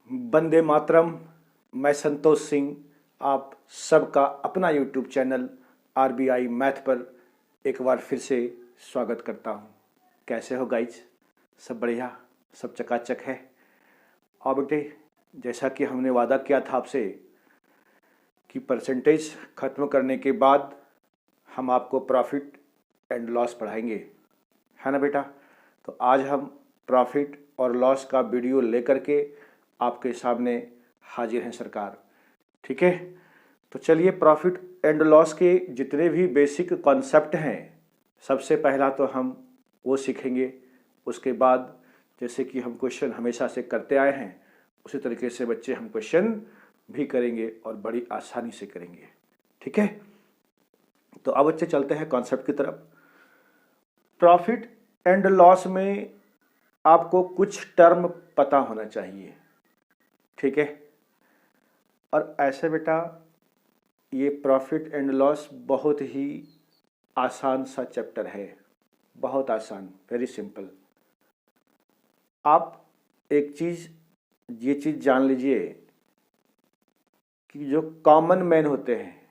वंदे मातरम। मैं संतोष सिंह आप सबका अपना यूट्यूब चैनल आरबीआई मैथ पर एक बार फिर से स्वागत करता हूँ। कैसे हो गाइज? सब बढ़िया, सब चकाचक है। और बेटे, जैसा कि हमने वादा किया था आपसे कि परसेंटेज ख़त्म करने के बाद हम आपको प्रॉफिट एंड लॉस पढ़ाएंगे, है ना बेटा? तो आज हम प्रॉफिट और लॉस का वीडियो लेकर के आपके सामने हाजिर हैं सरकार। ठीक है, तो चलिए प्रॉफिट एंड लॉस के जितने भी बेसिक कॉन्सेप्ट हैं, सबसे पहला तो हम वो सीखेंगे। उसके बाद जैसे कि हम क्वेश्चन हमेशा से करते आए हैं, उसी तरीके से बच्चे हम क्वेश्चन भी करेंगे और बड़ी आसानी से करेंगे। ठीक है, तो अब बच्चे चलते हैं कॉन्सेप्ट की तरफ। प्रॉफिट एंड लॉस में आपको कुछ टर्म पता होना चाहिए। ठीक है, और ऐसे बेटा ये प्रॉफिट एंड लॉस बहुत ही आसान सा चैप्टर है, बहुत आसान, वेरी सिंपल। आप एक चीज़, ये चीज़ जान लीजिए कि जो कॉमन मैन होते हैं,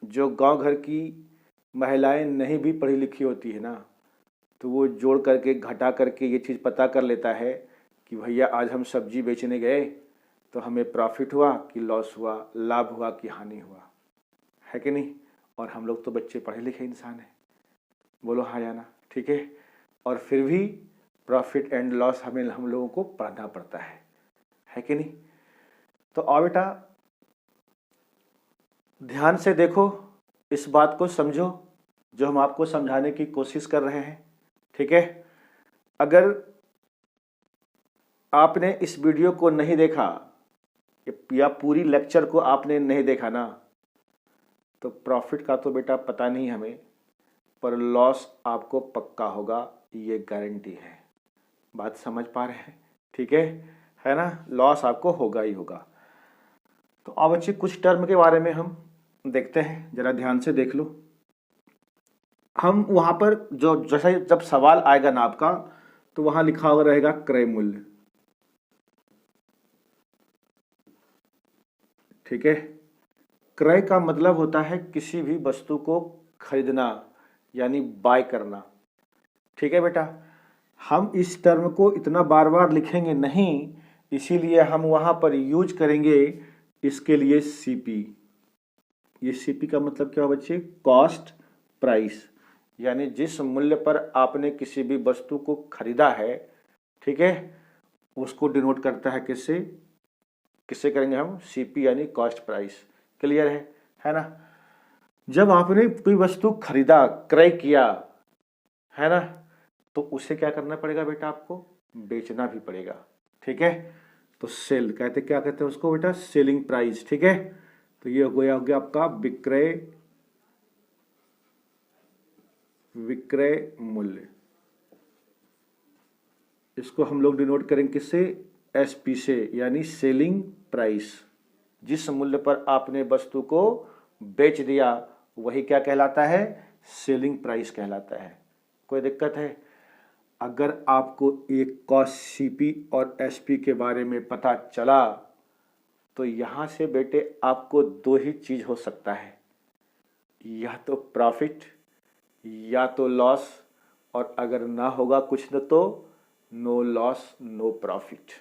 जो गांव घर की महिलाएं नहीं भी पढ़ी लिखी होती है ना, तो वो जोड़ करके घटा करके ये चीज़ पता कर लेता है कि भैया आज हम सब्जी बेचने गए तो हमें प्रॉफिट हुआ कि लॉस हुआ, लाभ हुआ कि हानि हुआ, है कि नहीं? और हम लोग तो बच्चे पढ़े लिखे इंसान हैं, बोलो हाँ या ना? ठीक है, और फिर भी प्रॉफिट एंड लॉस हम लोगों को पढ़ना पड़ता है कि नहीं? तो आओ बेटा, ध्यान से देखो, इस बात को समझो जो हम आपको समझाने की कोशिश कर रहे हैं। ठीक है, अगर आपने इस वीडियो को नहीं देखा या पूरी लेक्चर को आपने नहीं देखा ना, तो प्रॉफिट का तो बेटा पता नहीं हमें, पर लॉस आपको पक्का होगा, ये गारंटी है। बात समझ पा रहे हैं? ठीक है ना? लॉस आपको होगा ही होगा। तो अब बच्चे कुछ टर्म के बारे में हम देखते हैं, जरा ध्यान से देख लो। हम वहां पर जो जैसा जब सवाल आएगा ना आपका, तो वहां लिखा हुआ रहेगा क्रय मूल्य। ठीक है, क्रय का मतलब होता है किसी भी वस्तु को खरीदना, यानी बाय करना। ठीक है बेटा, हम इस टर्म को इतना बार बार लिखेंगे नहीं, इसीलिए हम वहां पर यूज करेंगे इसके लिए सीपी। ये सीपी का मतलब क्या है बच्चे? कॉस्ट प्राइस, यानी जिस मूल्य पर आपने किसी भी वस्तु को खरीदा है, ठीक है, उसको डिनोट करता है किससे? किससे करेंगे हम? सीपी, यानी कॉस्ट प्राइस। क्लियर है ना? जब आपने कोई वस्तु खरीदा, क्रय किया, है ना, तो उसे क्या करना पड़ेगा बेटा? आपको बेचना भी पड़ेगा। ठीक है, तो सेल कहते, क्या कहते हैं उसको बेटा? Selling price. ठीक है, तो ये हो गया आपका विक्रय मूल्य। इसको हम लोग डिनोट करेंगे किससे? एसपी से, यानी सेलिंग प्राइस। जिस मूल्य पर आपने वस्तु को बेच दिया वही क्या कहलाता है? सेलिंग प्राइस कहलाता है। कोई दिक्कत है? अगर आपको एक कॉस्ट सीपी और एसपी के बारे में पता चला, तो यहां से बेटे आपको दो ही चीज हो सकता है, या तो प्रॉफिट या तो लॉस, और अगर ना होगा कुछ न तो नो लॉस नो प्रॉफिट।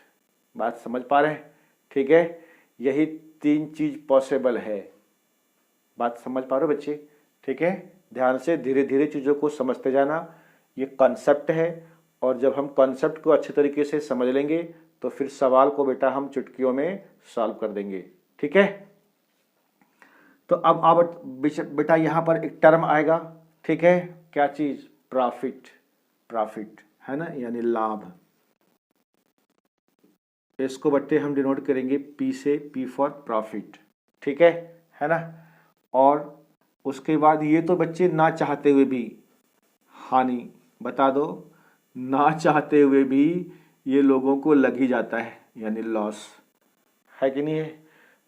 बात समझ पा रहे हैं? ठीक है, यही तीन चीज पॉसिबल है। बात समझ पा रहे हो बच्चे? ठीक है, ध्यान से धीरे धीरे चीज़ों को समझते जाना। ये कॉन्सेप्ट है, और जब हम कॉन्सेप्ट को अच्छे तरीके से समझ लेंगे तो फिर सवाल को बेटा हम चुटकियों में सॉल्व कर देंगे। ठीक है, तो अब बेटा यहाँ पर एक टर्म आएगा। ठीक है, क्या चीज़? प्रॉफिट। प्रॉफिट है ना, यानी लाभ। इसको बच्चे हम डिनोट करेंगे पी से, पी फॉर प्रॉफिट। ठीक है ना? और उसके बाद ये तो बच्चे ना चाहते हुए भी हानि, बता दो, ना चाहते हुए भी ये लोगों को लग ही जाता है, यानी लॉस, है कि नहीं है?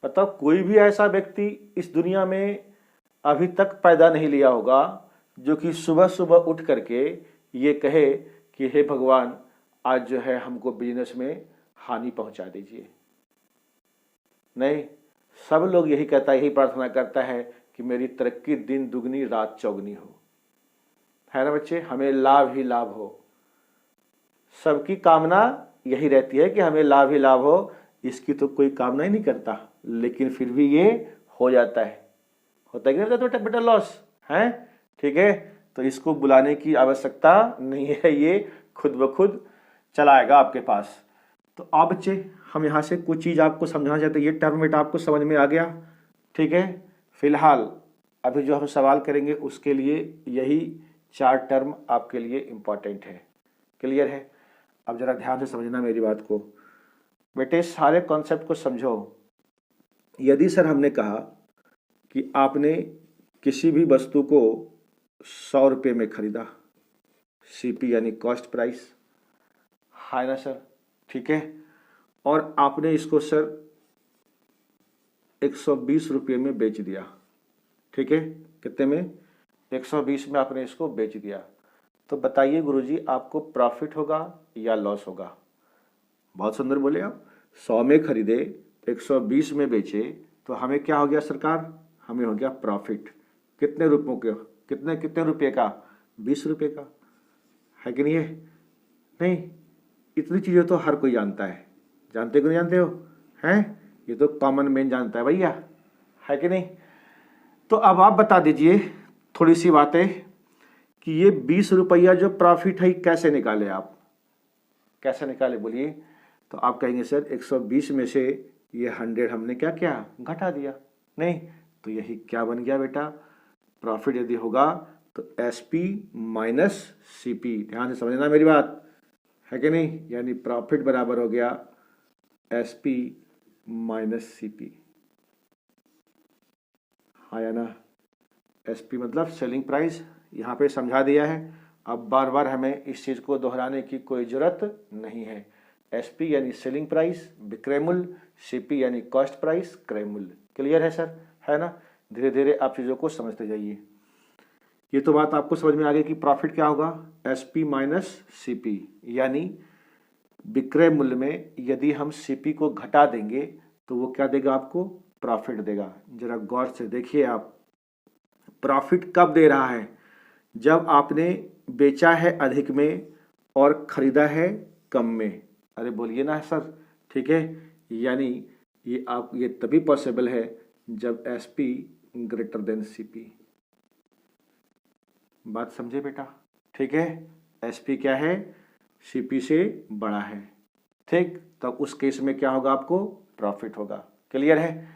बताओ, कोई भी ऐसा व्यक्ति इस दुनिया में अभी तक पैदा नहीं लिया होगा जो कि सुबह सुबह उठ करके ये कहे कि हे भगवान, आज जो है हमको बिजनेस में हानि पहुंचा दीजिए। नहीं, सब लोग यही कहता है, यही प्रार्थना करता है कि मेरी तरक्की दिन दुगनी रात चौगनी हो, है ना बच्चे, हमें लाभ ही लाभ हो। सबकी कामना यही रहती है कि हमें लाभ ही लाभ हो, इसकी तो कोई कामना ही नहीं करता, लेकिन फिर भी ये हो जाता है। होता है कि नहीं होता बेटा लॉस है, ठीक है। तो इसको बुलाने की आवश्यकता नहीं है, ये खुद ब खुद चला आएगा आपके पास। तो आप बच्चे, हम यहाँ से कुछ चीज़ आपको समझाना चाहते हैं। ये टर्म बेटा आपको समझ में आ गया, ठीक है। फिलहाल अभी जो हम सवाल करेंगे उसके लिए यही 4 टर्म आपके लिए इम्पॉर्टेंट है। क्लियर है? अब जरा ध्यान से समझना मेरी बात को बेटे, सारे कॉन्सेप्ट को समझो। यदि सर हमने कहा कि आपने किसी भी वस्तु को 100 रुपये में खरीदा, सीपी यानी कॉस्ट प्राइस, है ना सर, ठीक है, और आपने इसको सर 120 रुपये में बेच दिया, ठीक है। कितने में? 120 में आपने इसको बेच दिया। तो बताइए गुरुजी, आपको प्रॉफिट होगा या लॉस होगा? बहुत सुंदर बोले आप। 100 में खरीदे, 120 में बेचे, तो हमें क्या हो गया सरकार? हमें हो गया प्रॉफिट। कितने रुपयों के? कितने कितने रुपये का? 20 रुपये का, है कि नहीं है? नहीं, इतनी चीज़ें तो हर कोई जानता है। जानते को नहीं जानते हो? हैं? ये तो कॉमन मैन जानता है भैया, है कि नहीं? तो अब आप बता दीजिए थोड़ी सी बातें कि ये 20 रुपया जो प्रॉफिट है कैसे निकाले आप? कैसे निकाले बोलिए? तो आप कहेंगे सर 120 में से ये 100 हमने क्या किया? घटा दिया। नहीं, तो यही क्या बन गया बेटा? प्रॉफिट यदि होगा तो SP माइनस CP। ध्यान से समझना मेरी बात, है कि नहीं? यानी प्रॉफिट बराबर हो गया SP माइनस CP, हाँ या ना? SP मतलब सेलिंग प्राइस, यहाँ पे समझा दिया है। अब बार बार हमें इस चीज़ को दोहराने की कोई ज़रूरत नहीं है। SP यानी सेलिंग प्राइस, विक्रय मूल्य, CP यानी कॉस्ट प्राइस, क्रय मूल्य। क्लियर है सर, है ना? धीरे धीरे आप चीज़ों को समझते जाइए। ये तो बात आपको समझ में आ गई कि प्रॉफिट क्या होगा? SP माइनस CP, यानी विक्रय मूल्य में यदि हम CP को घटा देंगे तो वो क्या देगा आपको? प्रॉफिट देगा। जरा गौर से देखिए आप, प्रॉफिट कब दे रहा है? जब आपने बेचा है अधिक में और खरीदा है कम में। अरे बोलिए ना सर, ठीक है। यानी ये तभी पॉसिबल है जब SP ग्रेटर देन CP। बात समझे बेटा, ठीक है। SP क्या है? CP से बड़ा है, ठीक। तो उस केस में क्या होगा? आपको प्रॉफिट होगा। क्लियर है?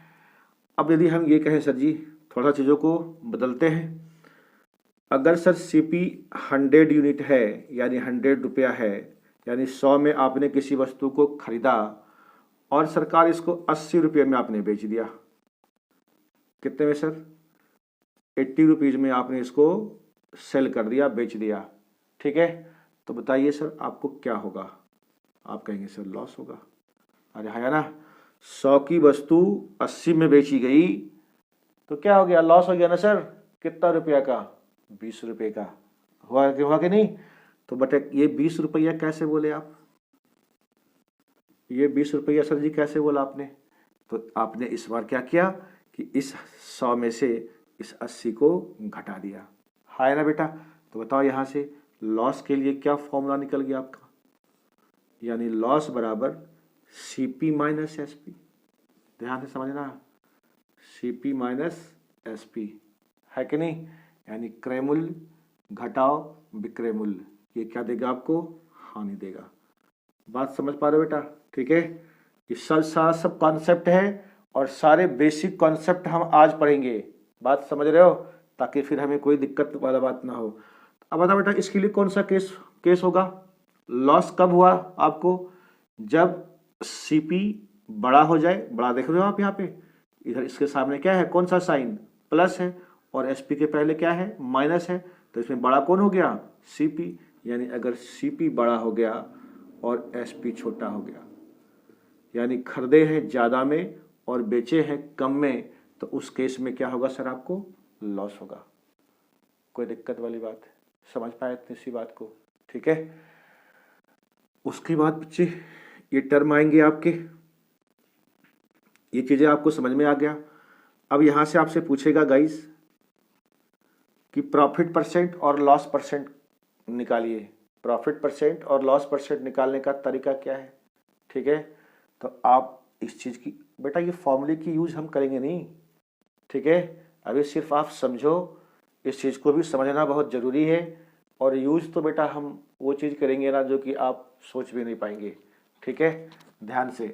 अब यदि हम ये कहें सर जी, थोड़ा चीज़ों को बदलते हैं। अगर सर CP 100 यूनिट है, यानी 100 रुपया है, यानी 100 में आपने किसी वस्तु को खरीदा और सरकार इसको 80 रुपये में आपने बेच दिया। कितने में सर? 80 रुपीज़ में आपने इसको सेल कर दिया, बेच दिया, ठीक है। तो बताइए सर आपको क्या होगा? आप कहेंगे सर लॉस होगा। अरे है ना, 100 की वस्तु 80 में बेची गई तो क्या हो गया? लॉस हो गया ना सर। कितना रुपया का? 20 रुपये का। हुआ कि नहीं? तो बट ये 20 रुपया कैसे बोले आप? ये 20 रुपया सर जी कैसे बोला आपने? तो आपने इस बार क्या किया कि इस 100 में से इस 80 को घटा दिया, है ना बेटा? तो बताओ यहाँ से लॉस के लिए क्या फॉर्मूला निकल गया आपका? यानी लॉस बराबर CP माइनस SP। ध्यान से समझना, CP माइनस SP, है कि नहीं? यानी क्रय मूल्य घटाओ विक्रय मूल्य, ये क्या देगा आपको? हानि देगा। बात समझ पा रहे हो बेटा, ठीक है। ये सब कॉन्सेप्ट है और सारे बेसिक कॉन्सेप्ट हम आज पढ़ेंगे। बात समझ रहे हो? ताकि फिर हमें कोई दिक्कत वाला बात ना हो। अब बताओ बेटा, इसके लिए कौन सा केस होगा? लॉस कब हुआ आपको? जब CP बड़ा हो जाए। बड़ा देख रहे हो आप यहाँ पे, इधर इसके सामने क्या है? कौन सा साइन? प्लस है, और SP के पहले क्या है? माइनस है। तो इसमें बड़ा कौन हो गया? CP। यानी अगर CP बड़ा हो गया और SP छोटा हो गया, यानी खरीदे हैं ज़्यादा में और बेचे हैं कम में, तो उस केस में क्या होगा सर? आपको लॉस होगा। कोई दिक्कत वाली बात? समझ पाए इतनी सी बात को, ठीक है। उसके बाद बच्चे ये टर्म आएंगे आपके, ये चीज़ें आपको समझ में आ गया। अब यहाँ से आपसे पूछेगा गाइस कि प्रॉफिट परसेंट और लॉस परसेंट निकालिए। प्रॉफिट परसेंट और लॉस परसेंट निकालने का तरीका क्या है? ठीक है, तो आप इस चीज़ की, बेटा ये फॉर्मूले की यूज हम करेंगे नहीं, ठीक है, अभी सिर्फ आप समझो, इस चीज़ को भी समझना बहुत ज़रूरी है। और यूज तो बेटा हम वो चीज़ करेंगे ना जो कि आप सोच भी नहीं पाएंगे, ठीक है। ध्यान से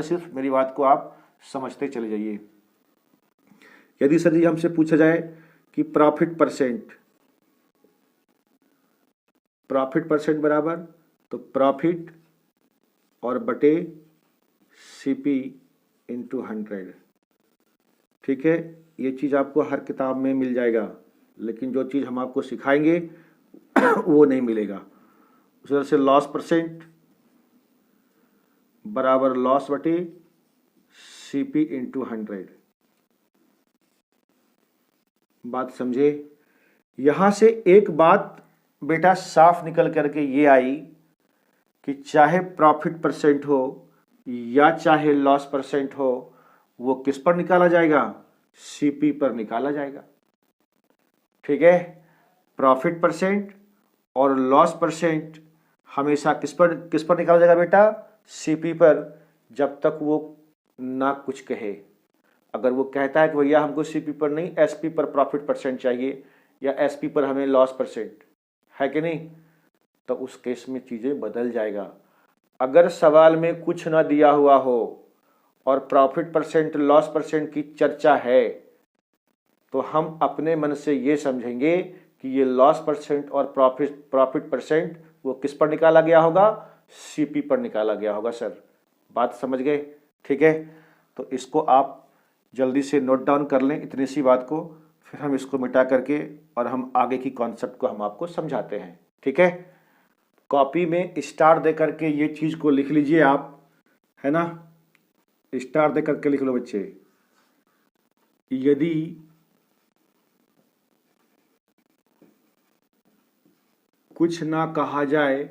सिर्फ मेरी बात को आप समझते चले जाइए। यदि सर जी हमसे पूछा जाए कि प्रॉफिट परसेंट बराबर, तो प्रॉफिट और बटे सीपी इंटू 100, ठीक है। ये चीज़ आपको हर किताब में मिल जाएगा, लेकिन जो चीज़ हम आपको सिखाएंगे वो नहीं मिलेगा। उस तरह से लॉस परसेंट बराबर लॉस बटे सीपी इंटू 100। बात समझे? यहां से एक बात बेटा साफ निकल करके ये आई कि चाहे प्रॉफिट परसेंट हो या चाहे लॉस परसेंट हो, वो किस पर निकाला जाएगा? सीपी पर निकाला जाएगा, ठीक है। प्रॉफिट परसेंट और लॉस परसेंट हमेशा किस पर निकाला जाएगा बेटा? सीपी पर, जब तक वो ना कुछ कहे। अगर वो कहता है कि भैया हमको सीपी पर नहीं, एसपी पर प्रॉफिट परसेंट चाहिए, या एसपी पर हमें लॉस परसेंट, है कि नहीं, तो उस केस में चीज़ें बदल जाएगा। अगर सवाल में कुछ ना दिया हुआ हो और प्रॉफिट परसेंट लॉस परसेंट की चर्चा है, तो हम अपने मन से ये समझेंगे कि ये लॉस परसेंट और प्रॉफिट परसेंट वो किस पर निकाला गया होगा? सीपी पर निकाला गया होगा सर। बात समझ गए? ठीक है, तो इसको आप जल्दी से नोट डाउन कर लें, इतनी सी बात को, फिर हम इसको मिटा करके और हम आगे की कॉन्सेप्ट को हम आपको समझाते हैं, ठीक है। कॉपी में स्टार दे करके ये चीज़ को लिख लीजिए आप, है ना, स्टार दे करके लिख लो बच्चे। यदि कुछ ना कहा जाए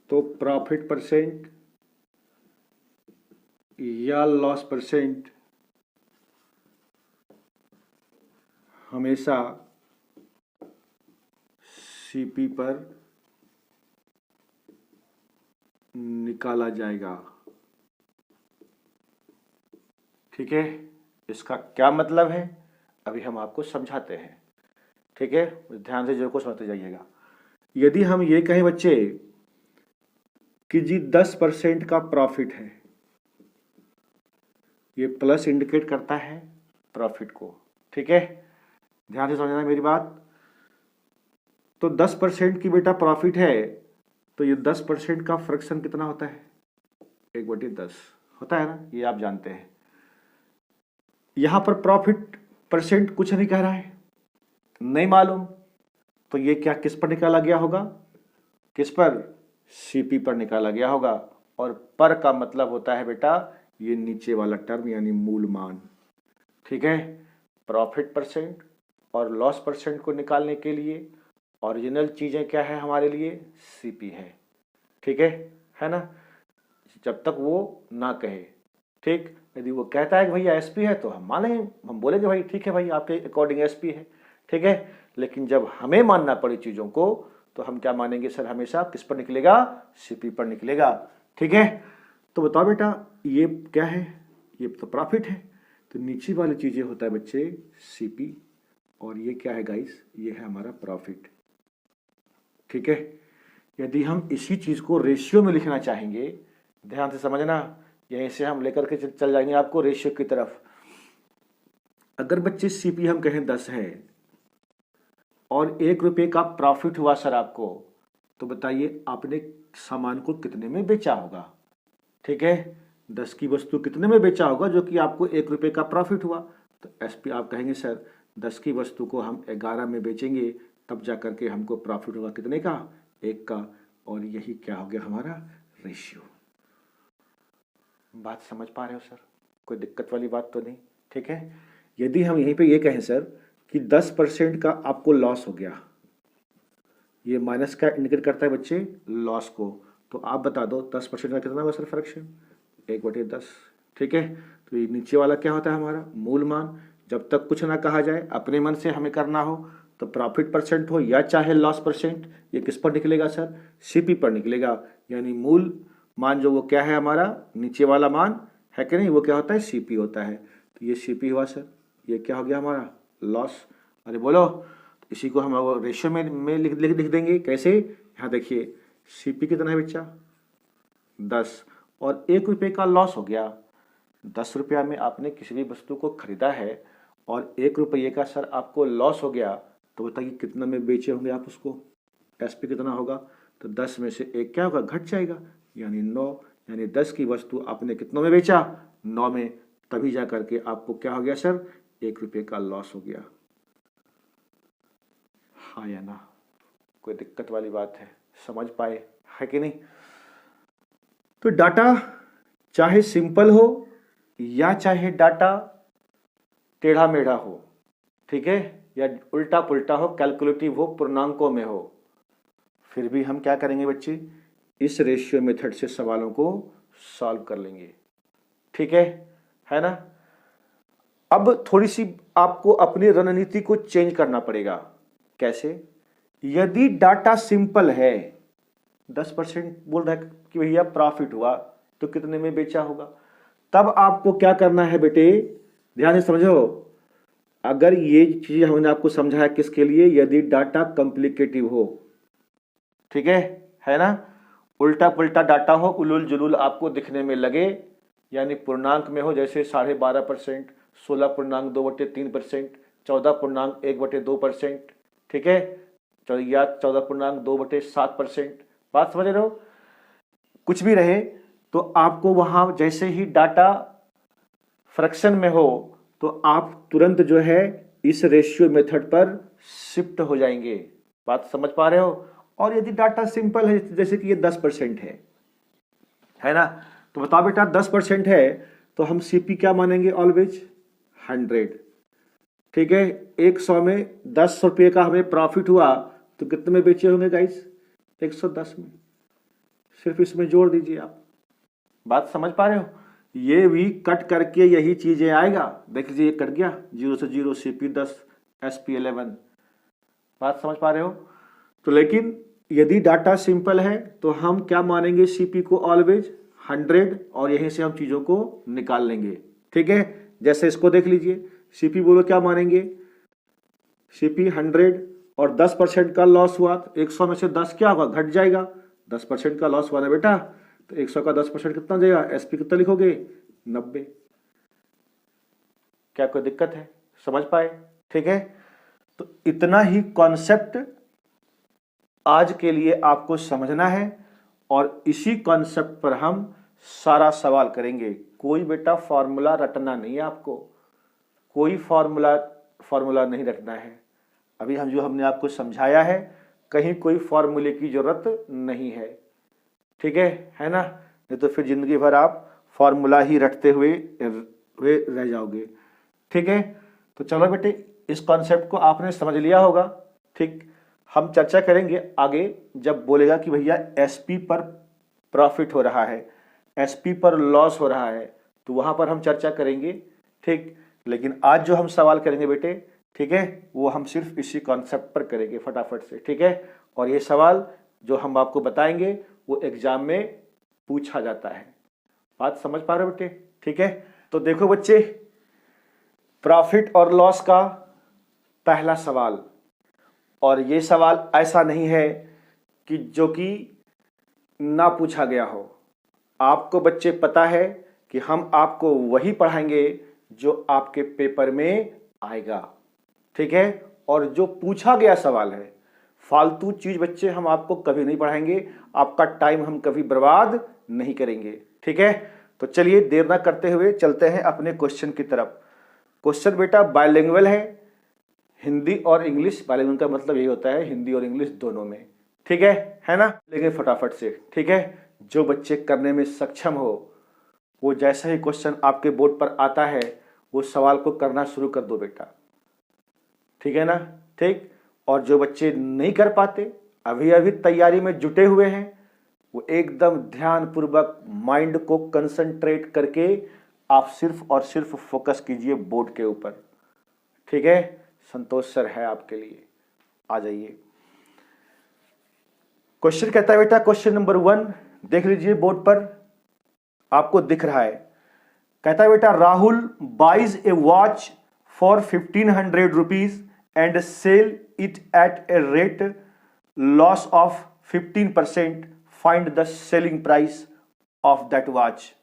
तो प्रॉफिट परसेंट या लॉस परसेंट हमेशा सीपी पर निकाला जाएगा, ठीक है। इसका क्या मतलब है अभी हम आपको समझाते हैं, ठीक है, ध्यान से जरूर को समझते जाइएगा। यदि हम ये कहें बच्चे कि जी 10% का प्रॉफिट है, ये प्लस इंडिकेट करता है प्रॉफिट को, ठीक है, ध्यान से समझना मेरी बात। तो 10% की बेटा प्रॉफिट है, तो ये 10% का फ्रैक्शन कितना होता है? 1/10 होता है ना, ये आप जानते हैं। यहां पर प्रॉफिट परसेंट कुछ नहीं कह रहा है, नहीं मालूम, तो ये क्या किस पर निकाला गया होगा? किस पर? सीपी पर निकाला गया होगा। और पर का मतलब होता है बेटा ये नीचे वाला टर्म यानी मूल मान, ठीक है। प्रॉफिट परसेंट और लॉस परसेंट को निकालने के लिए ओरिजिनल चीजें क्या है हमारे लिए? सीपी है, ठीक है ना, जब तक वो ना कहे, ठीक। यदि वो कहता है कि भैया एसपी है तो हम मानेंगे, हम बोलेंगे भाई ठीक है भाई आपके अकॉर्डिंग एसपी है, ठीक है। लेकिन जब हमें मानना पड़े चीजों को तो हम क्या मानेंगे सर? हमेशा किस पर निकलेगा? सीपी पर निकलेगा, ठीक है। तो बताओ बेटा ये क्या है? ये तो प्रॉफिट है, तो नीचे वाली चीजें होता है बच्चे सीपी, और ये क्या है गाइस? ये है हमारा प्रॉफिट, ठीक है। यदि हम इसी चीज को रेशियो में लिखना चाहेंगे, ध्यान से समझना, यहीं से हम लेकर के चल जाएंगे आपको रेशियो की तरफ। अगर बच्चे सीपी हम कहें 10 है और 1 रुपये का प्रॉफिट हुआ सर आपको, तो बताइए आपने सामान को कितने में बेचा होगा? ठीक है, 10 की वस्तु कितने में बेचा होगा जो कि आपको 1 रुपये का प्रॉफिट हुआ? तो एसपी आप कहेंगे सर 10 की वस्तु को हम 11 में बेचेंगे, तब जा करके हमको प्रॉफिट होगा कितने का? 1 का। और यही क्या हो गया हमारा? रेशियो। बात समझ पा रहे हो सर? कोई दिक्कत वाली बात तो नहीं, ठीक है। यदि हम यहीं पे ये कहें सर कि 10% का आपको लॉस हो गया, ये माइनस का इंडिकेट करता है बच्चे लॉस को, तो आप बता दो 10% का कितना होगा सर फ्रैक्शन, 1/10। ठीक है, तो ये नीचे वाला क्या होता है हमारा मूल मान। जब तक कुछ ना कहा जाए, अपने मन से हमें करना हो तो प्रॉफिट परसेंट हो या चाहे लॉस परसेंट, ये किस पर निकलेगा सर, सीपी पर निकलेगा। यानी मूल मान जो वो क्या है हमारा नीचे वाला मान है कि नहीं, वो क्या होता है सीपी होता है। तो ये सीपी हुआ सर, ये क्या हो गया हमारा लॉस। अरे बोलो, तो इसी को हम रेशियो में लिख देंगे। कैसे, यहाँ देखिए सीपी कितना है बच्चा 10 और 1 रुपये का लॉस हो गया। 10 रुपया में आपने किसी भी वस्तु को खरीदा है और 1 रुपये का सर आपको लॉस हो गया, तो बताइए कितना में बेचे होंगे आप उसको, एसपी कितना होगा। तो 10 में से 1 क्या होगा, घट जाएगा, यानी 9। यानी 10 की वस्तु आपने कितनों में बेचा, 9 में, तभी जा करके आपको क्या हो गया सर, 1 रुपये का लॉस हो गया। हाँ या ना, कोई दिक्कत वाली बात है, समझ पाए है कि नहीं। तो डाटा चाहे सिंपल हो या चाहे डाटा टेढ़ा मेढ़ा हो, ठीक है, या उल्टा पुल्टा हो, कैलकुलेटिव हो, पूर्णांकों में हो, फिर भी हम क्या करेंगे बच्चे, इस रेशियो मेथड से सवालों को सॉल्व कर लेंगे। ठीक है ना। अब थोड़ी सी आपको अपनी रणनीति को चेंज करना पड़ेगा। कैसे, यदि डाटा सिंपल है, 10% बोल रहा है कि भैया प्रॉफिट हुआ, तो कितने में बेचा होगा, तब आपको क्या करना है बेटे, ध्यान से समझो। अगर ये चीज हमने आपको समझाया किसके लिए, यदि डाटा कॉम्प्लिकेटिव हो, ठीक है ना, उल्टा पुल्टा डाटा हो, उलूल जुलूल आपको दिखने में लगे, यानी पूर्णांक में हो, जैसे 12.5%, 16.2/3%, 14.1/2%, ठीक है, या 14.2/7%, बात समझ रहे हो, कुछ भी रहे, तो आपको वहां जैसे ही डाटा फ्रैक्शन में हो तो आप तुरंत जो है इस रेशियो मेथड पर शिफ्ट हो जाएंगे। बात समझ पा रहे हो। और यदि डाटा सिंपल है, जैसे कि ये 10% है ना, तो बताओ बेटा 10% है तो हम सीपी क्या मानेंगे, ऑलवेज 100। ठीक है, 100 में 10 रुपये का हमें प्रॉफिट हुआ, तो कितने में बेचे होंगे गाइस, 110 में। सिर्फ इसमें जोड़ दीजिए आप, बात समझ पा रहे हो। ये भी कट करके यही चीजें आएगा, देख लीजिए ये कट गया, 0 से 0, सीपी 10, एसपी 11, बात समझ पा रहे हो। तो लेकिन यदि डाटा सिंपल है तो हम क्या मानेंगे, सीपी को ऑलवेज 100, और यहीं से हम चीजों को निकाल लेंगे। ठीक है, जैसे इसको देख लीजिए, सीपी बोलो क्या मानेंगे, सीपी 100 और 10% का लॉस हुआ, तो 100 में से 10 क्या होगा, घट जाएगा, 10% का लॉस हुआ ना बेटा, तो 100 का 10% कितना जाएगा, एसपी कितना लिखोगे, 90। क्या कोई दिक्कत है, समझ पाए। ठीक है, तो इतना ही कॉन्सेप्ट आज के लिए आपको समझना है, और इसी कॉन्सेप्ट पर हम सारा सवाल करेंगे। कोई बेटा फॉर्मूला रटना नहीं है आपको, कोई फॉर्मूला नहीं रटना है। अभी हमने आपको समझाया है, कहीं कोई फॉर्मूले की जरूरत नहीं है। ठीक है ना, नहीं तो फिर जिंदगी भर आप फॉर्मूला ही रटते हुए रह जाओगे। ठीक है, तो चलो बेटे, इस कॉन्सेप्ट को आपने समझ लिया होगा। ठीक, हम चर्चा करेंगे आगे जब बोलेगा कि भैया एसपी पर प्रॉफिट हो रहा है, एसपी पर लॉस हो रहा है, तो वहां पर हम चर्चा करेंगे। ठीक, लेकिन आज जो हम सवाल करेंगे बेटे, ठीक है, वो हम सिर्फ इसी कॉन्सेप्ट पर करेंगे फटाफट से। ठीक है, और ये सवाल जो हम आपको बताएंगे वो एग्जाम में पूछा जाता है। बात समझ पा रहे हो बेटे। ठीक है, तो देखो बच्चे, प्रॉफिट और लॉस का पहला सवाल, और ये सवाल ऐसा नहीं है कि जो कि ना पूछा गया हो। आपको बच्चे पता है कि हम आपको वही पढ़ाएंगे जो आपके पेपर में आएगा। ठीक है, और जो पूछा गया सवाल है, फालतू चीज बच्चे हम आपको कभी नहीं पढ़ाएंगे, आपका टाइम हम कभी बर्बाद नहीं करेंगे। ठीक है, तो चलिए देर ना करते हुए चलते हैं अपने क्वेश्चन की तरफ। क्वेश्चन बेटा बायलिंगुअल है, हिंदी और इंग्लिश। बायलिंगुअल का मतलब यही होता है हिंदी और इंग्लिश दोनों में। ठीक है ना, लेकिन फटाफट से। ठीक है, जो बच्चे करने में सक्षम हो, वो जैसा ही क्वेश्चन आपके बोर्ड पर आता है वो सवाल को करना शुरू कर दो बेटा। ठीक है ना, ठीक। और जो बच्चे नहीं कर पाते, अभी अभी तैयारी में जुटे हुए हैं, वो एकदम ध्यानपूर्वक माइंड को कंसंट्रेट करके आप सिर्फ और सिर्फ फोकस कीजिए बोर्ड के ऊपर। ठीक है, संतोष सर है आपके लिए, आ जाइए। क्वेश्चन कहता है बेटा, क्वेश्चन नंबर 1 देख लीजिए बोर्ड पर, आपको दिख रहा है। कहता है बेटा, Rahul buys a watch for 1500 rupees and sell it at a rate loss of 15%, find the selling price of that watch.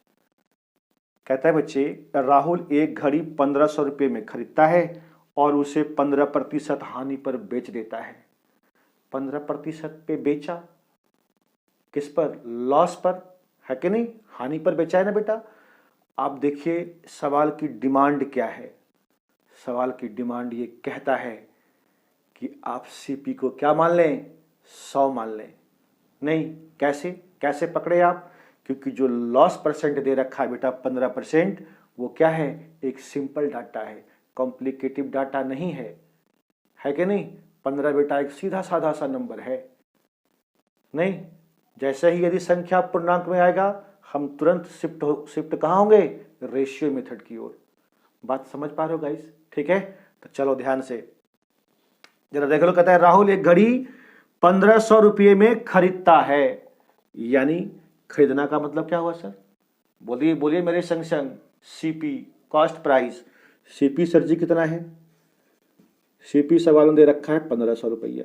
कहता है बच्चे, राहुल एक घड़ी 1500 रुपये में खरीदता है और उसे 15% हानि पर बेच देता है। 15% पे बेचा, किस पर? लॉस पर, है कि नहीं? हानि पर बेचा है ना बेटा। आप देखिए सवाल की डिमांड क्या है। सवाल की डिमांड ये कहता है कि आप सीपी को क्या मान लें? 100 मान लें। नहीं, कैसे कैसे पकड़े आप? क्योंकि जो लॉस परसेंट दे रखा है बेटा 15%, वो क्या है? एक सिंपल डाटा है, कॉम्प्लिकेटिव डाटा नहीं है कि नहीं? 15 बेटा एक सीधा साधा सा नंबर है। नहीं, जैसे ही यदि संख्या पूर्णांक में आएगा हम तुरंत शिफ्ट कहाँ होंगे? रेशियो मेथड की ओर। बात समझ पा रहे हो गाइस? ठीक है, तो चलो ध्यान से जरा देख लो। कहता है राहुल एक घड़ी 1500 रुपये में खरीदता है, यानी खरीदना का मतलब क्या हुआ सर? बोलिए बोलिए मेरे संग संग। CP, cost price. CP sir ji कितना है? सीपी सवाल में दे रखा है 1500 रुपया।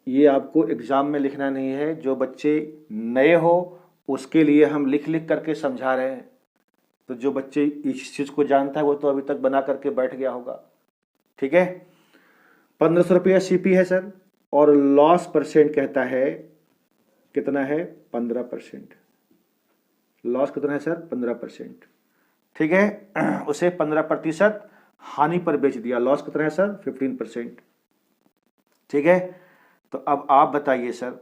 ये आपको एग्जाम में लिखना नहीं है, जो बच्चे नए हो उसके लिए हम लिख लिख करके समझा रहे हैं। तो जो बच्चे इस चीज को जानता है वो तो अभी तक बना करके बैठ गया होगा। ठीक है, 1500 रुपया सीपी है सर, और लॉस परसेंट कहता है कितना है? 15%। लॉस कितना है सर? 15%। ठीक है, उसे 15% हानि पर बेच दिया। लॉस कितना है सर? 15%। ठीक है, तो अब आप बताइए सर,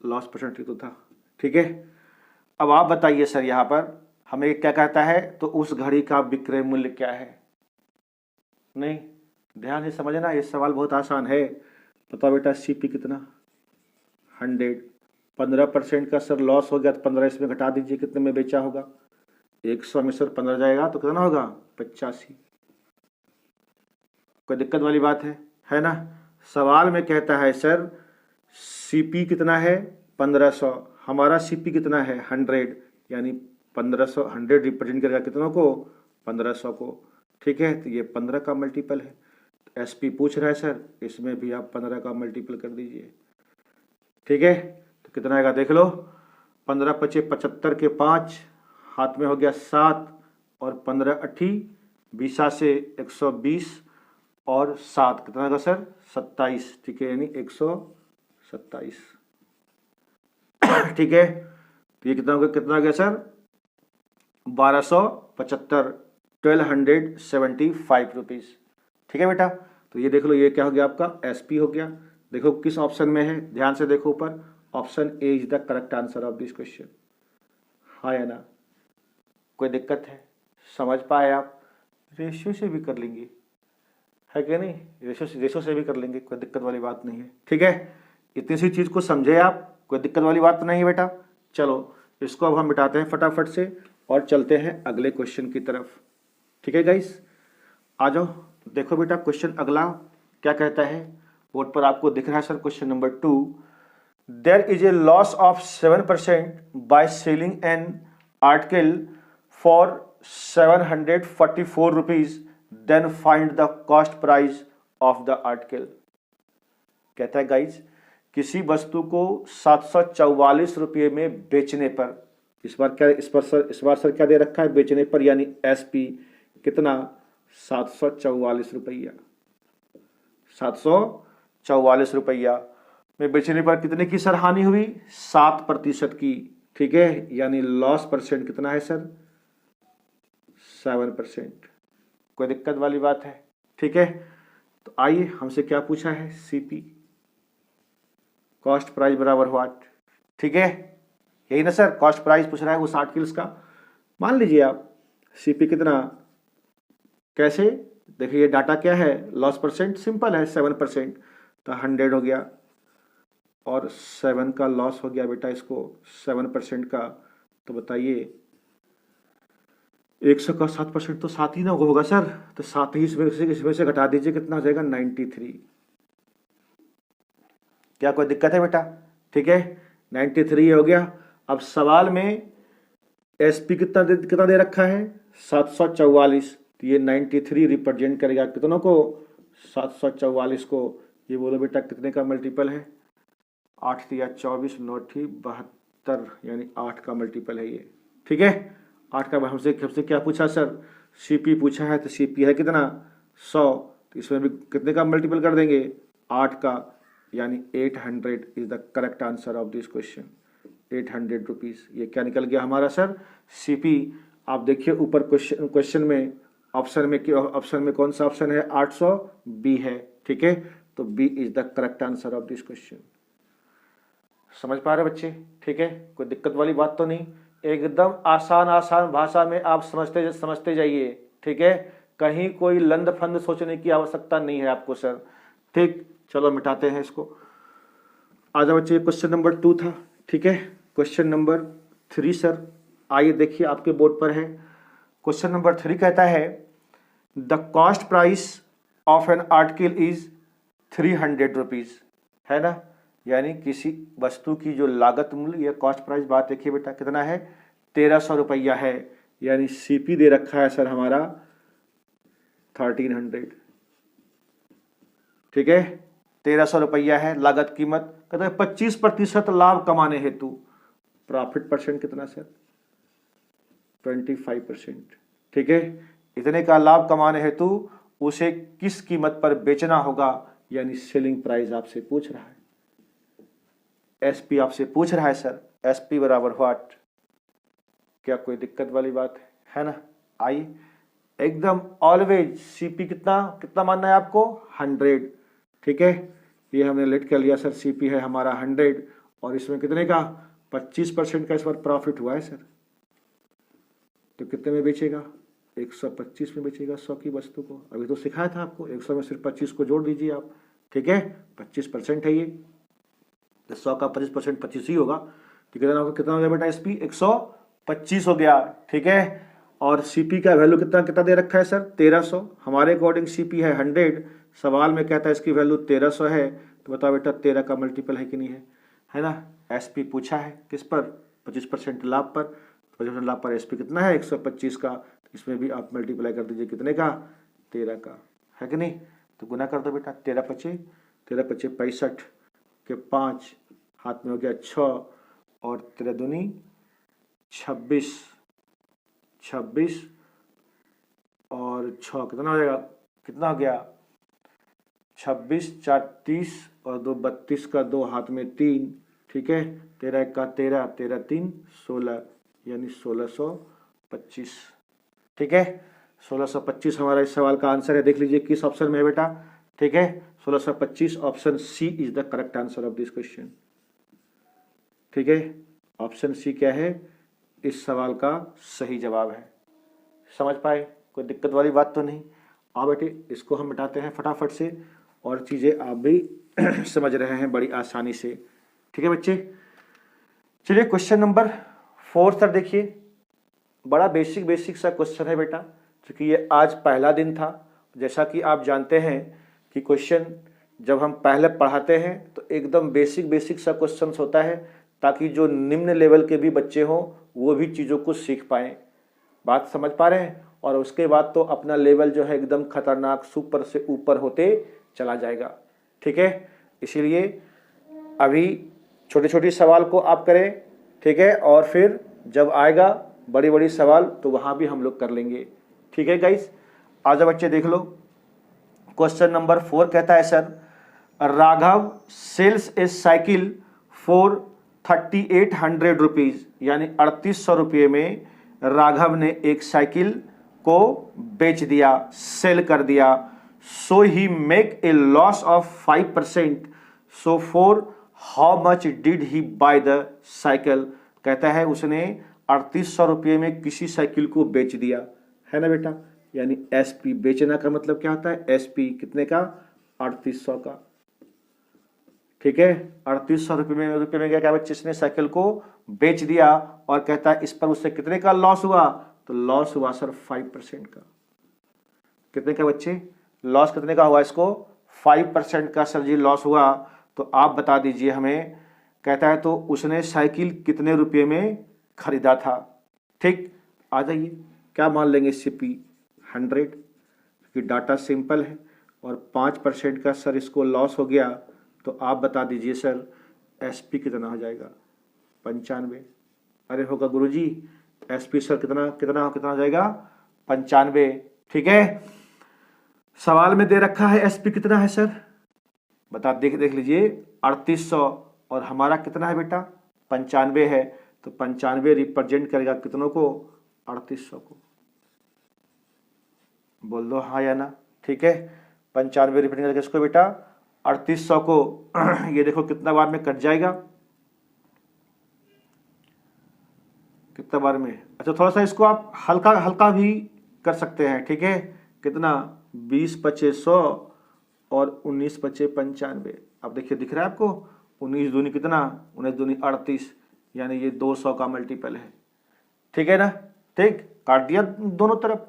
लॉस परसेंट तो था। ठीक है, अब आप बताइए सर, यहां पर हमें क्या कहता है? तो उस घड़ी का विक्रय मूल्य क्या है? नहीं, ध्यान से समझना, ये सवाल बहुत आसान है। बताओ बेटा, सीपी कितना? 100। 15% का सर लॉस हो गया तो 15 इसमें घटा दीजिए, कितने में बेचा होगा? 100 में सर 15 जाएगा तो कितना होगा? 85। कोई दिक्कत वाली बात है ना? सवाल में कहता है सर सीपी कितना है? 1500। हमारा सीपी कितना है? 100, यानी 1500 100 रिप्रेजेंट करेगा कितनों को? 1500 को। ठीक है, तो ये 15 का मल्टीपल है। तो एसपी पूछ रहा है सर, इसमें भी आप 15 का मल्टीपल कर दीजिए। ठीक है, तो कितना आएगा देख लो। 15 पचे 75 के 5, हाथ में हो गया 7, और 15 अठी 20 से 120 और 7 कितना होगा सर? 27। ठीक है, यानी 127। ठीक है, तो ये कितना हो गया सर? 1275, 1275 रुपीज। ठीक है बेटा, तो ये देख लो, ये क्या हो गया आपका? एसपी हो गया। देखो किस ऑप्शन में है, ध्यान से देखो ऊपर। Option A is the correct answer of this question. हाँ या ना? कोई दिक्कत है? समझ पाए आप? रेशियो से भी कर लेंगे, है कि नहीं? रेशियो से भी कर लेंगे, कोई दिक्कत वाली बात नहीं है। ठीक है, इतनी सी चीज को समझे आप, कोई दिक्कत वाली बात नहीं है बेटा। चलो इसको अब हम मिटाते हैं फटाफट से और चलते हैं अगले क्वेश्चन की तरफ। ठीक है गाइस, आ जाओ। देखो बेटा क्वेश्चन अगला क्या कहता है, बोर्ड पर आपको दिख रहा है sir. Question number 2, there is a loss of 7% by selling an article for 744 rupees, then find the cost price of the article. कहता है गाइज, किसी वस्तु को 744 रुपये में बेचने पर, इस बार सर क्या दे रखा है? बेचने पर, यानी एसपी कितना? 744 रुपया। 744 रुपया में बेचने पर कितने की सर हानि हुई? 7% की। ठीक है, यानी लॉस परसेंट कितना है सर? 7%। कोई दिक्कत वाली बात है? ठीक है, तो आइए, हमसे क्या पूछा है? सीपी, कॉस्ट प्राइस बराबर व्हाट। ठीक है, यही ना सर? कॉस्ट प्राइस पूछ रहा है उस आर्टिकल्स का। मान लीजिए आप सीपी कितना, कैसे? देखिए ये डाटा क्या है? लॉस परसेंट सिंपल है, 7%, तो 100 हो गया। और 7 का लॉस हो गया बेटा इसको 7% का, तो बताइए 100 का 7% तो 7 ही ना होगा सर, तो 7 ही इसमें से घटा दीजिए, कितना हो जाएगा 93। क्या कोई दिक्कत है बेटा? ठीक है, 93 हो गया। अब सवाल में एसपी कितना दे रखा है 744, तो ये 93 रिप्रेजेंट करेगा कितनों को 744 को। ये बोलो बेटा कितने का मल्टीपल है? 8 या 24 9 72, यानी 8 का मल्टीपल है ये। ठीक है, 8 का। हमसे क्या पूछा सर? सीपी पूछा है, तो सीपी है कितना 100, तो इसमें भी कितने का मल्टीपल कर देंगे 8 का, यानी 800 is the correct answer of this question. 800 rupees, ये क्या निकल गया हमारा सर? सीपी। आप देखिए ऊपर क्वेश्चन में ऑप्शन में कौन सा ऑप्शन है? 800, बी है। ठीक है, तो B is the correct answer of this question. समझ पा रहे बच्चे? ठीक है, कोई दिक्कत वाली बात तो नहीं, एकदम आसान भाषा में आप समझते जाइए। ठीक है, कहीं कोई लंद फंद सोचने की आवश्यकता नहीं है आपको सर। ठीक, चलो मिटाते हैं इसको। आज बच्चे क्वेश्चन नंबर 2 था। ठीक है, क्वेश्चन नंबर 3 सर, आइए देखिए आपके बोर्ड पर है। क्वेश्चन नंबर 3 कहता है the cost price of an article is 300 rupees, है ना, यानी किसी वस्तु की जो लागत मूल्य, या कॉस्ट प्राइस, बात देखिए बेटा कितना है 1300 रुपया है, यानी सीपी दे रखा है सर हमारा 1300। ठीक है, 1300 रुपया है लागत कीमत। कहते हैं 25% लाभ कमाने हेतु, प्रॉफिट परसेंट कितना सर? 25%। ठीक है, इतने का लाभ कमाने हेतु उसे किस कीमत पर बेचना होगा, यानी सेलिंग प्राइस आपसे पूछ रहा है। एसपी आपसे पूछ रहा है सर, एसपी बराबर व्हाट? क्या कोई दिक्कत वाली बात है ना? आइए एकदम ऑलवेज सीपी कितना मानना है आपको? 100। ठीक है, ये हमने लेट कर लिया सर, सीपी है हमारा 100, और इसमें कितने का 25% का इस बार प्रॉफिट हुआ है सर। तो कितने में बेचेगा? 125 में बेचेगा 100 की वस्तु को। अभी तो सिखाया था आपको, 100 में सिर्फ 25 को जोड़ दीजिए आप। ठीक है, 25% है ये, तो 100 का 25% 25 ही होगा। तो कितना हो गया बेटा? एसपी 125 हो गया। ठीक है, और सीपी का वैल्यू कितना दे रखा है सर? 1300। हमारे अकॉर्डिंग सीपी है 100, सवाल में कहता है इसकी वैल्यू 1300 है, तो बताओ बेटा 13 का मल्टीपल है कि नहीं है ना? एसपी पूछा है किस पर? 25% लाभ पर। 25% लाभ पर एसपी कितना है? 125 का। इसमें भी आप मल्टीप्लाई कर दीजिए कितने का? 13 का, है कि नहीं? तो गुना कर दो बेटा, 13 पचे 65 के 5, हाथ में हो गया 6, और 13 दूनी 26, और 6 कितना हो जाएगा? कितना हो गया? 26, 4 30, और 2 32 का 2, हाथ में 3। ठीक है, 13 का 13, 13 3 16, यानी 1625। ठीक है, 1625 हमारा इस सवाल का आंसर है। देख लीजिए किस ऑप्शन में है बेटा। ठीक है, 1625, option C is the correct answer of this question. ठीक है, ऑप्शन सी क्या है? इस सवाल का सही जवाब है। समझ पाए? कोई दिक्कत वाली बात तो नहीं। आओ बेटे इसको हम मिटाते हैं फटाफट से, और चीज़ें आप भी समझ रहे हैं बड़ी आसानी से। ठीक है बच्चे, चलिए क्वेश्चन नंबर 4 सर देखिए, बड़ा बेसिक सा क्वेश्चन है बेटा, क्योंकि ये आज पहला दिन था। जैसा कि आप जानते हैं कि क्वेश्चन जब हम पहले पढ़ाते हैं तो एकदम बेसिक सा क्वेश्चन होता है, ताकि जो निम्न लेवल के भी बच्चे हों वो भी चीज़ों को सीख पाएँ। बात समझ पा रहे हैं? और उसके बाद तो अपना लेवल जो है एकदम खतरनाक सुपर से ऊपर होते चला जाएगा। ठीक है, इसीलिए अभी छोटे सवाल को आप करें। ठीक है, और फिर जब आएगा बड़ी सवाल तो वहाँ भी हम लोग कर लेंगे। ठीक है गाइस, आज बच्चे देख लो, क्वेश्चन नंबर 4 कहता है sir, Raghav sells a cycle for 3800 rupees, यानी 3800 रुपये में राघव ने एक साइकिल को बेच दिया, सेल कर दिया। So he make a loss of 5%, so for how much did he buy the cycle. कहता है उसने 3800 रुपये में किसी साइकिल को बेच दिया, है ना बेटा, यानी एसपी बेचना का मतलब क्या होता है? एसपी कितने का? 3800 का। ठीक है, 3800 रुपये में क्या बच्चे इसने साइकिल को बेच दिया और कहता है इस पर उससे कितने का लॉस हुआ, तो लॉस हुआ सर 5% का। कितने का बच्चे, लॉस कितने का हुआ इसको, 5% का सर जी लॉस हुआ। तो आप बता दीजिए हमें, कहता है तो उसने साइकिल कितने रुपये में खरीदा था। ठीक, आ जाइए, क्या मान लेंगे, CP 100 कि डाटा सिंपल है और 5% का सर इसको लॉस हो गया। तो आप बता दीजिए सर SP कितना हो जाएगा, 95। अरे होगा गुरुजी, SP सर कितना कितना कितना हो जाएगा, 95। ठीक है, सवाल में दे रखा है SP कितना है सर, बता देख लीजिए, 3800 और हमारा कितना है बेटा, 95 है। तो 95 रिप्रेजेंट करेगा कितनों को, 3800 को। बोल दो हाँ या ना। ठीक है, 95 रिप्रेजेंट करेगा किसको बेटा, 3800 को। ये देखो कितना बार में कट जाएगा, कितना बार में। अच्छा, थोड़ा सा इसको आप हल्का हल्का भी कर सकते हैं। ठीक है, कितना, 20 पचे 100 और 19 पचे 95। अब देखिए दिख रहा है आपको, 19 दूनी कितना, 19 दूनी 38, यानी ये 200 का मल्टीपल है। ठीक है ना, ठीक, काट दिया दोनों तरफ।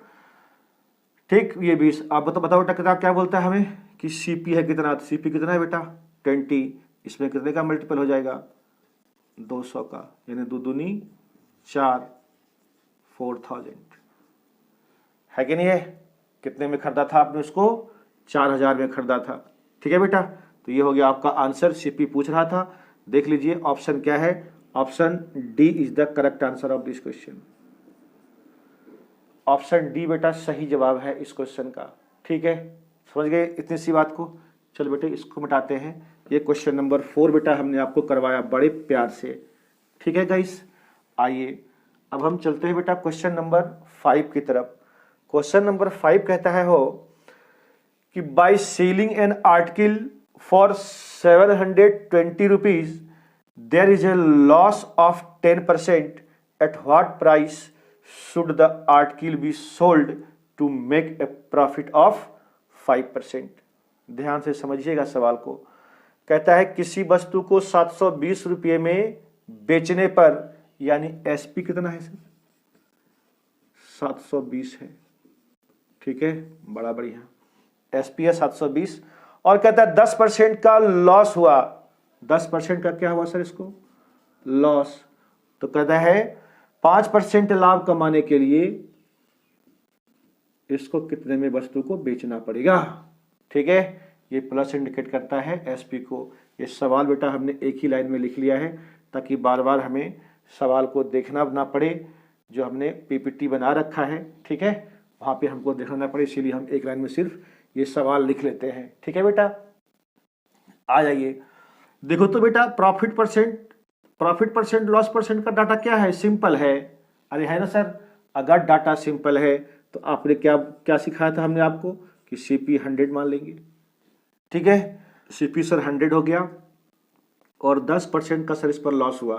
ठीक, ये 20। आप बताओ बेटा कितना, क्या बोलता है हमें कि CP है कितना, तो CP कितना है बेटा 20, इसमें कितने का मल्टीपल हो जाएगा, 200 का, यानी 2 दूनी 4, 4000 है कि नहीं है। कितने में खरीदा था आपने उसको, 4000 में खरीदा था। ठीक है बेटा, तो ये हो गया आपका आंसर। CP पूछ रहा था, देख लीजिए ऑप्शन क्या है, option D is the correct answer of this question. Option D बेटा सही जवाब है इस क्वेश्चन का। ठीक है, समझ गए इतनी सी बात को। चल बेटे इसको मिटाते हैं। ये क्वेश्चन नंबर 4 बेटा हमने आपको करवाया बड़े प्यार से। ठीक है गाइस, आइए अब हम चलते हैं बेटा क्वेश्चन नंबर 5 की तरफ। क्वेश्चन नंबर 5 कहता है हो कि by selling an article for 720 rupees there is a loss of 10%, at what price should the article be sold to make a profit of 5%। ध्यान से समझिएगा सवाल को। कहता है किसी वस्तु को 720 रुपये में बेचने पर, यानी SP कितना है सर, 720 है। ठीक है, बड़ा बढ़िया, SP है 720 और कहता है 10% का लॉस हुआ। 10% का क्या हुआ सर इसको, लॉस। तो कहता है 5% लाभ कमाने के लिए इसको कितने में वस्तु को बेचना पड़ेगा। ठीक है, ये प्लस इंडिकेट करता है SP को। ये सवाल बेटा हमने एक ही लाइन में लिख लिया है ताकि बार बार हमें सवाल को देखना ना पड़े। जो हमने PPT बना रखा है, ठीक है, वहां पे हमको देखना ना पड़े, इसीलिए हम एक लाइन में सिर्फ ये सवाल लिख लेते हैं। ठीक है बेटा, आ जाइए। देखो तो बेटा प्रॉफिट परसेंट लॉस परसेंट का डाटा क्या है, सिंपल है। अरे है ना सर, अगर डाटा सिंपल है तो आपने क्या क्या सिखाया था हमने आपको कि CP 100 मान लेंगे। ठीक है, CP सर 100 हो गया और 10% का सर इस पर लॉस हुआ।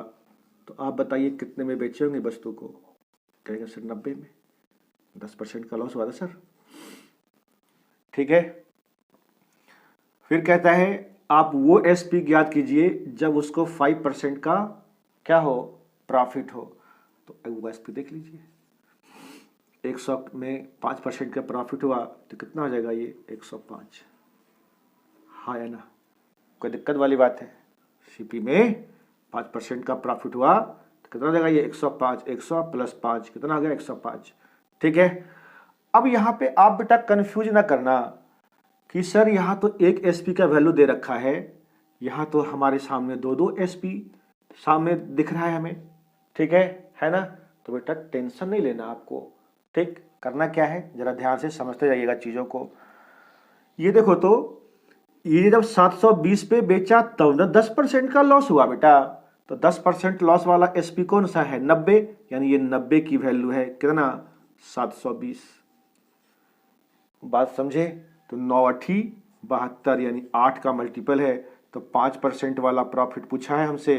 तो आप बताइए कितने में बेचे होंगे वस्तु को, कहेंगे सर 90 में। 10% का लॉस हुआ था सर। ठीक है, फिर कहता है आप वो SP ज्ञात कीजिए जब उसको 5% का क्या हो, प्रॉफिट हो। तो वो SP देख लीजिए, 100 में 5% का प्रॉफिट हुआ तो कितना हो जाएगा ये, 105। हाँ या ना, कोई दिक्कत वाली बात है। CP में 5% का प्रॉफिट हुआ तो कितना हो जाएगा ये, 105। 100 प्लस 5 कितना हो गया, 105। ठीक है, अब यहाँ पे आप बेटा कंफ्यूज ना करना कि सर यहाँ तो एक SP का वैल्यू दे रखा है, यहाँ तो हमारे सामने दो SP सामने दिख रहा है हमें। ठीक है ना, तो बेटा टेंशन नहीं लेना आपको। ठीक, करना क्या है जरा ध्यान से समझते जाइएगा चीजों को। ये देखो तो ये जब 720 पे बेचा तब ना 10% का लॉस हुआ बेटा। तो 10% लॉस वाला SP कौन सा है, 90, यानी ये 90 की वैल्यू है कितना, 720। बात समझे, तो 9 72 यानी 8 का मल्टीपल है। तो 5% वाला प्रॉफिट पूछा है हमसे,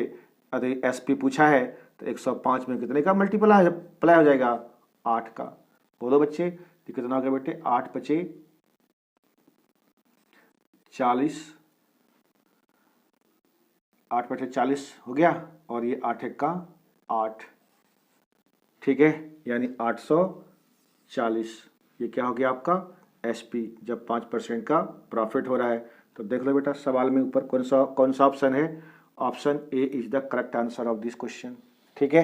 अरे SP पूछा है, तो 105 में कितने का मल्टीपल अप्लाई हो जाएगा, 8 का। बोलो बच्चे, तो कितना हो गया बेटे, 8 पचे 40 8 बटे 40 हो गया, और ये 8 एक का 8, ठीक है, यानी 840। ये क्या हो गया आपका SP, जब 5% का प्रॉफिट हो रहा है। तो देख लो बेटा सवाल में ऊपर कौन सा ऑप्शन है। Option A is the correct answer of this question. ठीक है,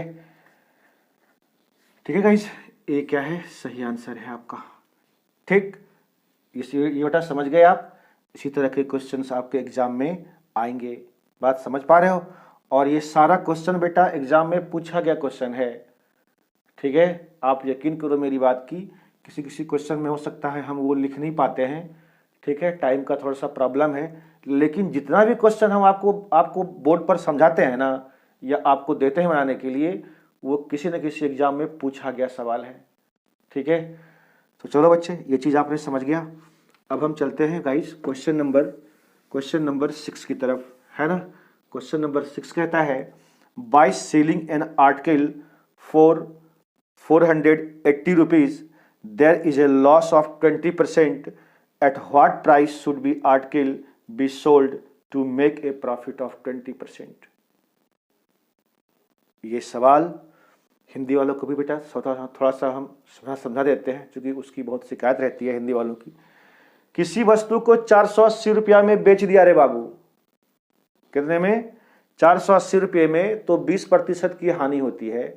ठीक है गाइस, ए क्या है, सही आंसर है आपका। ठीक, ये बेटा समझ गए आप। इसी तरह के क्वेश्चंस आपके एग्जाम में आएंगे, बात समझ पा रहे हो। और ये सारा क्वेश्चन बेटा एग्जाम में पूछा गया क्वेश्चन है। ठीक है, आप यकीन करो मेरी बात की, किसी किसी क्वेश्चन में हो सकता है हम वो लिख नहीं पाते हैं, ठीक है, टाइम का थोड़ा सा प्रॉब्लम है, लेकिन जितना भी क्वेश्चन हम आपको बोर्ड पर समझाते हैं ना, या आपको देते हैं बनाने के लिए, वो किसी न किसी एग्जाम में पूछा गया सवाल है। ठीक है, तो चलो बच्चे, ये चीज़ आपने समझ गया। अब हम चलते हैं गाइस क्वेश्चन नंबर 6 की तरफ, है ना। क्वेश्चन नंबर 6 कहता है, bye selling an article for 480 rupees there is a loss of 20%. At what price should be article be sold to make a profit of 20%? ये सवाल हिंदी वालों को भी बेटा थोड़ा सा हम समझा देते हैं, क्योंकि उसकी बहुत शिकायत रहती है हिंदी वालों की। किसी वस्तु को 480 रुपया में बेच दिया रे बाबू। कितने में? 480 रुपये में। तो 20% की हानि होती है।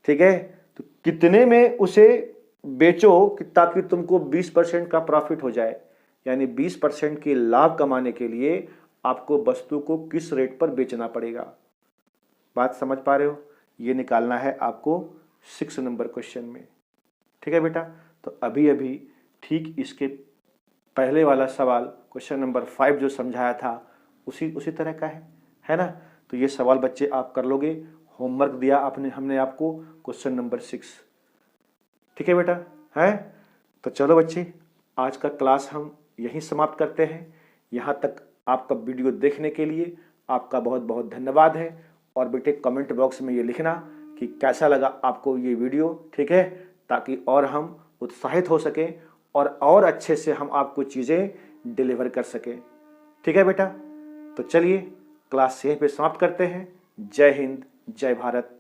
ठीक है, तो कितने में उसे बेचो कि ताकि तुमको 20% का प्रॉफिट हो जाए, यानी 20% की लाभ कमाने के लिए आपको वस्तु को किस रेट पर बेचना पड़ेगा। बात समझ पा रहे हो? ये निकालना है आपको 6 नंबर क्वेश्चन में। ठीक है बेटा, तो अभी ठीक इसके पहले वाला सवाल क्वेश्चन नंबर 5 जो समझाया था उसी तरह का है ना। तो ये सवाल बच्चे आप कर लोगे, होमवर्क दिया हमने आपको क्वेश्चन नंबर 6। ठीक है बेटा, है। तो चलो बच्चे, आज का क्लास हम यहीं समाप्त करते हैं। यहाँ तक आपका वीडियो देखने के लिए आपका बहुत बहुत धन्यवाद है। और बेटे कमेंट बॉक्स में ये लिखना कि कैसा लगा आपको ये वीडियो, ठीक है, ताकि और हम उत्साहित हो सकें और अच्छे से हम आपको चीज़ें डिलीवर कर सकें। ठीक है बेटा, तो चलिए क्लास यहीं पे समाप्त करते हैं। जय हिंद, जय भारत,